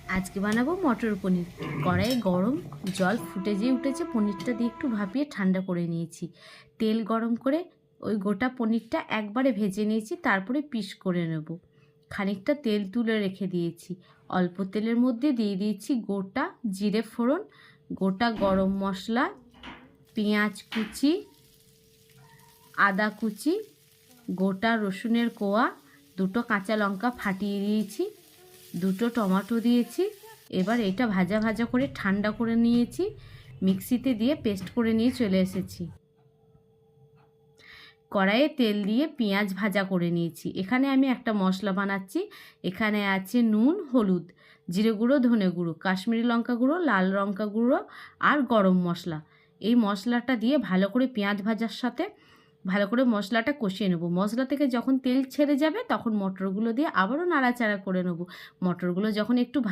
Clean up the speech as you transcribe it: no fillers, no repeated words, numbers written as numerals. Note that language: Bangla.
আজকে বানাবো মটর পনির। কড়াইয়ে গরম জল ফুটে যেয়ে উঠেছে, পনিরটা দিয়ে একটু ভাপিয়ে ঠান্ডা করে নিয়েছি। তেল গরম করে ওই গোটা পনিরটা একবারে ভেজে নিয়েছি, তারপরে পিস করে নেব। খানিকটা তেল তুলে রেখে দিয়েছি। অল্প তেলের মধ্যে দিয়ে দিয়েছি গোটা জিরে ফোড়ন, গোটা গরম মশলা, পেঁয়াজ কুচি, আদা কুচি, গোটা রসুনের কোয়া, দুটো কাঁচা লঙ্কা ফাটিয়ে দিয়েছি, দুটো টমেটো দিয়েছি। এবার এটা ভাজা ভাজা করে ঠান্ডা করে নিয়েছি, মিক্সিতে দিয়ে পেস্ট করে নিয়ে চলে এসেছি। কড়াইয়ে তেল দিয়ে পেঁয়াজ ভাজা করে নিয়েছি। এখানে আমি একটা মশলা বানাচ্ছি। এখানে আছে নুন, হলুদ, জিরে গুঁড়ো, ধনে গুঁড়ো, কাশ্মীরি লঙ্কা গুঁড়ো, লাল লঙ্কা গুঁড়ো আর গরম মশলা। এই মশলাটা দিয়ে ভালো করে পেঁয়াজ ভাজার সাথে ভালো করে মশলাটা কষিয়ে নেব। মশলা থেকে যখন তেল ছেড়ে যাবে তখন মটরগুলো দিয়ে আবারও নাড়াচাড়া করে নেব। মটরগুলো যখন একটু